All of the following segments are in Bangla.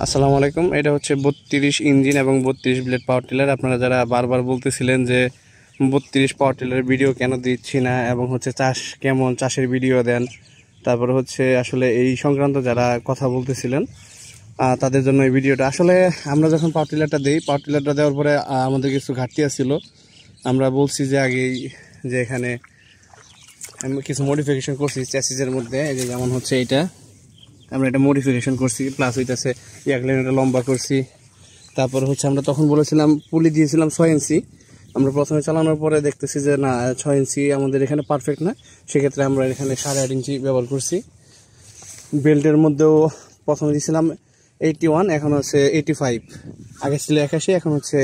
আসসালামু আলাইকুম। এটা হচ্ছে 32 ইঞ্জিন এবং 32 ব্লেড পাওয়ার টিলার। আপনারা যারা বারবার বলতেছিলেন যে 32 পাওয়ার টিলারের ভিডিও কেন দিচ্ছি না এবং হচ্ছে চাষ কেমন, চাষের ভিডিও দেন, তারপরে হচ্ছে আসলে এই সংক্রান্ত যারা কথা বলতেছিলেন তাদের জন্য এই ভিডিওটা। আসলে আমরা যখন পাওয়ার টিলারটা দিই, পাওয়ার টিলারটা দেওয়ার পরে আমাদের কিছু ঘাটতি ছিল। আমরা বলছি যে আগেই যে এখানে কিছু মডিফিকেশন করছি চ্যাসিসের মধ্যে। এই যে যেমন হচ্ছে এইটা আমরা এটা মডিফিকেশন করছি, প্লাস হইতেছে ইয়াকলাইনটা লম্বা করছি। তারপর হচ্ছে আমরা তখন বলেছিলাম পুলি দিয়েছিলাম 6 ইঞ্চি। আমরা প্রথমে চালানোর পরে দেখতেছি যে না 6 ইঞ্চি আমাদের এখানে পারফেক্ট না, সেক্ষেত্রে আমরা এখানে 8.5 ইঞ্চি ব্যবহার করছি। বেল্টের মধ্যেও প্রথমে দিয়েছিলাম 81, এখন হচ্ছে 85। আগে ছিল 81, এখন হচ্ছে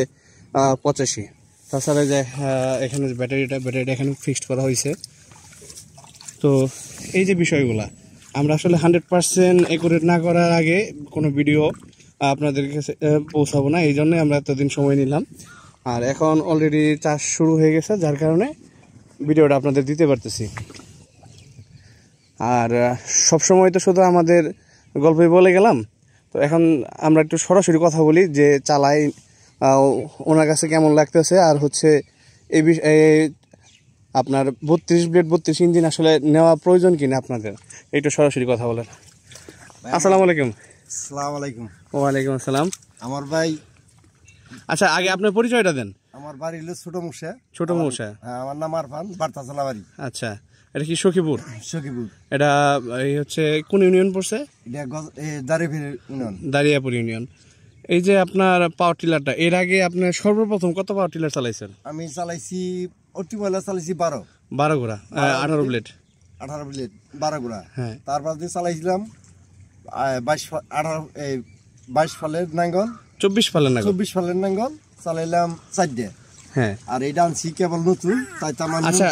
85। তাছাড়া যে এখানে ব্যাটারিটা এখানে ফিক্সড করা হয়েছে। তো এই যে বিষয়গুলা আমরা আসলে 100% একুরেট না করার আগে কোনো ভিডিও আপনাদের কাছে পৌঁছাবো না, এই জন্যই আমরা এতদিন সময় নিলাম। আর এখন অলরেডি চাষ শুরু হয়ে গেছে, যার কারণে ভিডিওটা আপনাদের দিতে পারতেছি। আর সবসময় তো শুধু আমাদের গল্পই বলে গেলাম, তো এখন আমরা একটু সরাসরি কথা বলি যে চালাই ওনার কাছে কেমন লাগতেছে। আর হচ্ছে এই বিষয়ে আপনার 32 ব্লেড 32 ইঞ্জিন আসলে নেওয়া প্রয়োজন কিনা আপনাদের একটু সরাসরি কথা বলেন। আসসালামু আলাইকুম। আসসালামু আলাইকুম। ওয়ালাইকুম আসসালাম। আমার ভাই, আচ্ছা আগে আপনার পরিচয়টা দেন। আমার বাড়ি হলো ছোট মুসা। ছোট মৌসা। হ্যাঁ, আমার নাম আরফান, বারতাছলা বাড়ি। আচ্ছা, এটা কি সখীপুর? সখীপুর। এটা এই হচ্ছে কোন ইউনিয়ন পড়ছে? এটা দারিফির ইউনিয়ন। দারিয়াপুর ইউনিয়ন। এই যে আপনার পাওয়ার টিলারটা, এর আগে আপনি সর্বপ্রথম কত পাওয়ার টিলার চালাইছেন? আমি চালাইছি অতি ময়লা চালাইছি 12 ঘোড়া 18 ব্লেড 18 ব্লেড 12 গুড়া। হ্যাঁ, তারপর দিয়ে চালাইছিলাম 22 ফালের নাঙ্গল, 24 ফালের না 24 ফালের নাঙ্গল চালাইলাম 4 হ্যাঁ। আর এইটা আনছি কেবল নতুন, তাই তো আমার। আচ্ছা,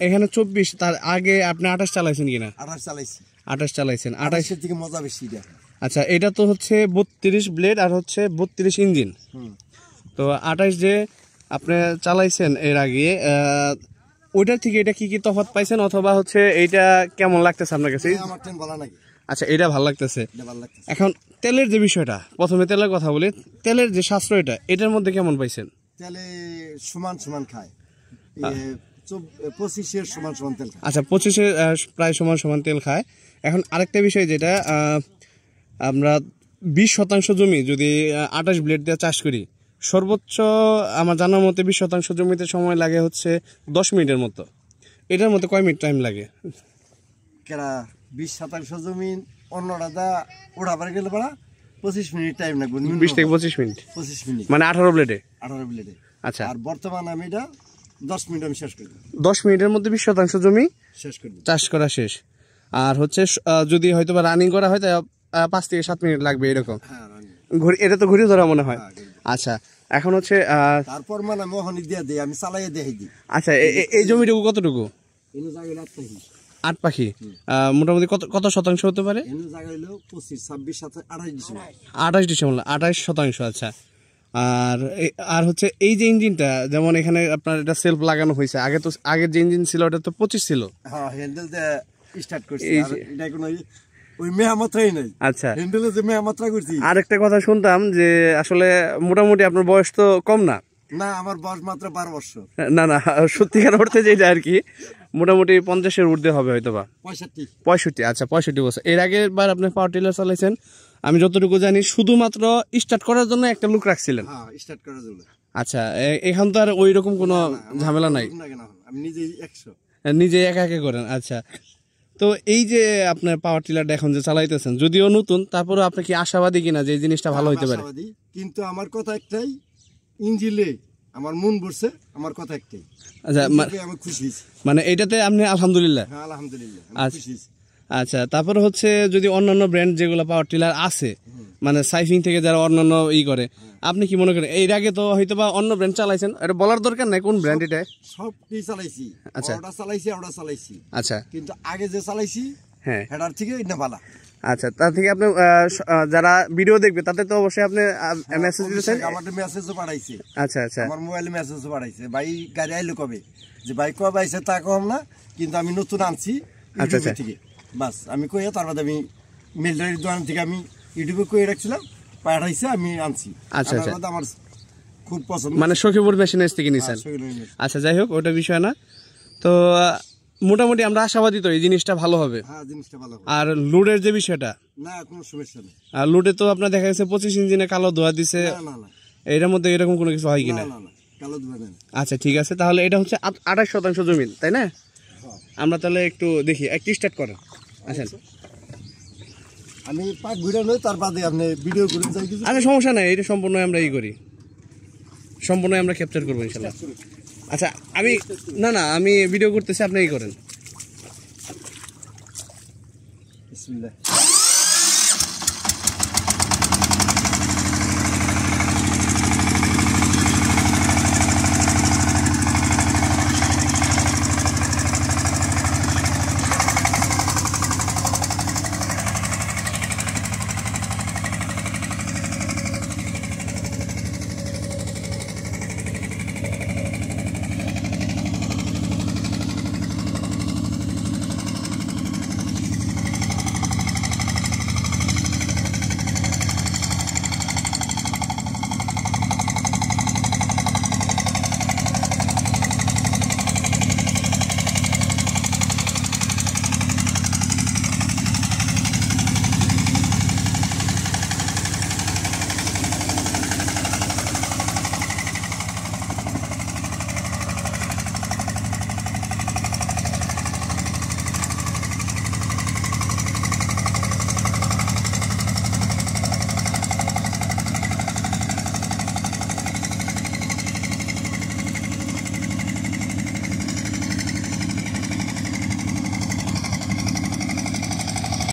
এখানে 24, তার আগে আপনি 28 চালাইছেন কিনা? 28 চালাইছি। 28 চালাইছেন। 28 থেকে মজা বেশি এটা। আচ্ছা, এটা তো হচ্ছে 32 ব্লেড আর হচ্ছে 32 ইঞ্জিন। তো 28 যে আপনি চালাইছেন এর আগে, ওইটার থেকে এটা কি কি তফাৎ পাইছেন, অথবা হচ্ছে এইটা কেমন লাগতেছে আপনার কাছে? আমার ট্রেন ভালো নাকি? আচ্ছা, এটা ভালো লাগতেছে। এটা ভালো লাগতেছে। এখন তেলের যে বিষয়টা, প্রথমে তেলের কথা বলি, তেলের যে সাশ্রয়টা এটার মধ্যে কেমন পাইছেন? তেলে সমান সমান খায়, 25-এর সমান সমান তেল খায়। আচ্ছা, 25-এ প্রায় সমান সমান তেল খায়। এখন আরেকটা বিষয় যেটা, আমরা 20% জমি যদি 28 ব্লেড দিয়ে চাষ করি, সর্বোচ্চ আমার জানার মতে 20% জমিতে সময় লাগে হচ্ছে 10 মিনিটের মতো। এটার মধ্যে কয় মিনিট টাইম লাগে? কেরা 20% জমিন অন্যরা দা ওড়াবার গেলে পারা 25 মিনিট টাইম লাগবে। 20 থেকে 25 মিনিট, 25 মিনিট মানে 18 ব্লেডে। 18 ব্লেডে। আচ্ছা, আর বর্তমানে আমি এটা 10 মিনিট আমি শেষ করি। 10 মিনিটের মধ্যে 20% জমি শেষ করি, চাষ করা শেষ। আর হচ্ছে যদি হয়তো বা রানিং করা হয় তাই 5 থেকে 7 মিনিট লাগবে এরকম। হ্যাঁ, ঘড়ি, এটা তো ঘড়ি ধরা মনে হয়। আচ্ছা, এখন হচ্ছে তারপর মানে মোহনি দিয়ে দিই, আমি চালাইয়ে দিয়ে দিই। আচ্ছা, এই জমিটুকু কতটুকু? এনে জায়গা রাখতে 8 পাখি, মোটামুটি কত শতাংশ হতে পারে? এনে জায়গা হলো 25, 26, 27, 28 28 ডিসেম্বর 28%। আচ্ছা, আর হচ্ছে এই যে ইঞ্জিনটা, যেমন এখানে আপনার এটা সেলফ লাগানো হয়েছে, আগে তো আগের যে ইঞ্জিন ছিল ওটা তো 25 ছিল। হ্যাঁ, হ্যান্ডেল দিয়ে স্টার্ট করছি, আর এটা কোনো ওই মেহামাত্রাই নাই। আচ্ছা, হ্যান্ডেলে যে মেহামাত্রা করছি। আরেকটা কথা শুনতাম যে আসলে মোটামুটি আপনার বয়স তো কম না? না, আমার বয়স মাত্র 12 বছর। না না, সত্যিকার অর্থে যেটা আর কি, মোটামুটি 50-এর ঊর্ধ্বে হবে হয়তো বা। 65। আচ্ছা, 65 বছর। এর আগের বার আপনি পাওয়ার টিলার চালাইছেন, আমি যতটুকু জানি শুধুমাত্র স্টার্ট করার জন্য একটা লোক রাখছিলেন। হ্যাঁ, স্টার্ট করার জন্য। আচ্ছা, এখন তো আর ওই রকম কোনো ঝামেলা নাই, আমি নিজেই 100 নিজে একা একা করেন। আচ্ছা, তো এই যে আপনার পাওয়ার টিলারটা এখন যে চালাইতেছেন, যদিও নতুন, তারপরে আপনি কি আশাবাদী কিনা যে এই জিনিসটা ভালো হইতে পারে? কিন্তু আমার কথা একটাই, ইঞ্জিলে আমার মন বসছে, আমার কথা একটাই। আচ্ছা, আমি খুশি, মানে এইটাতে আপনি আলহামদুলিল্লাহ? হ্যাঁ, আলহামদুলিল্লাহ খুশি। আচ্ছা, তারপরে হচ্ছে যদি অন্যান্য ব্র্যান্ড যেগুলো পাওয়ার টিলার আছে, মানে সাইফিং থেকে যারা অন্যান্য করে, আপনি কি মনে করেন? এর আগে তো হয়তো বা অন্য ব্র্যান্ড চালাইছেন, এটা বলার দরকার নাই কোন ব্র্যান্ড এটা। সবটি চালাইছি। আচ্ছা, ওটা চালাইছি, ওটা চালাইছি। আচ্ছা, কিন্তু আগে যে চালাইছি, হ্যাঁ, হেডার থেকে এটা ভালো। আচ্ছা, তার থেকে আপনি যারা ভিডিও দেখবে তাদের তো অবশ্যই আপনি মেসেজ দিয়েছেন? আমাদের মেসেজও পাঠাইছে। আচ্ছা আচ্ছা, আমার মোবাইলে মেসেজও পাঠাইছে, ভাই গাড়ি আইলো কবে, যে ভাই কবে আইছে তা কম না, কিন্তু আমি নতুন আনছি ইউটিউব থেকে। বাস আমি কইয়া তারপর আমি মিলিটারির দোকান থেকে আমি ইউটিউবে কয়ে রাখছিলাম, পাঠাইছে, আমি আনছি। আচ্ছা, আনার আচ্ছা। মধ্যে আমার খুব পছন্দ। মানে সখীপুর মেশিনের থেকে নিছেন? আচ্ছা, যাই হোক, ওটা বিষয় না। তো মোটামুটি আমরা আশাবাদী তো এই জিনিসটা ভালো হবে। হ্যাঁ, জিনিসটা ভালো হবে। আর লুডের যে বিষয়টা, না, কোনো সমস্যা নেই। আর লুডে তো আপনার দেখা গেছে 25 ইঞ্জিনে কালো ধোয়া দিছে, না না না এটার মধ্যে এরকম কোনো কিছু হয় না কিনা? না না, কালো ধোয়া নেই। আচ্ছা, ঠিক আছে, তাহলে এটা হচ্ছে 28% জমিন, তাই না? আমরা তাহলে একটু দেখি, একটু স্টার্ট করেন, আসেন। আমি পাক ঘুরে নই, তার বাদে আপনি ভিডিও করে যাই কিছু। আচ্ছা, সমস্যা নাই, এটা সম্পূর্ণ আমরা করি, সম্পূর্ণ আমরা ক্যাপচার করবো ইনশাল্লাহ। আচ্ছা, আমি ভিডিও করতেছি, আপনি করেন। বিসমিল্লাহ।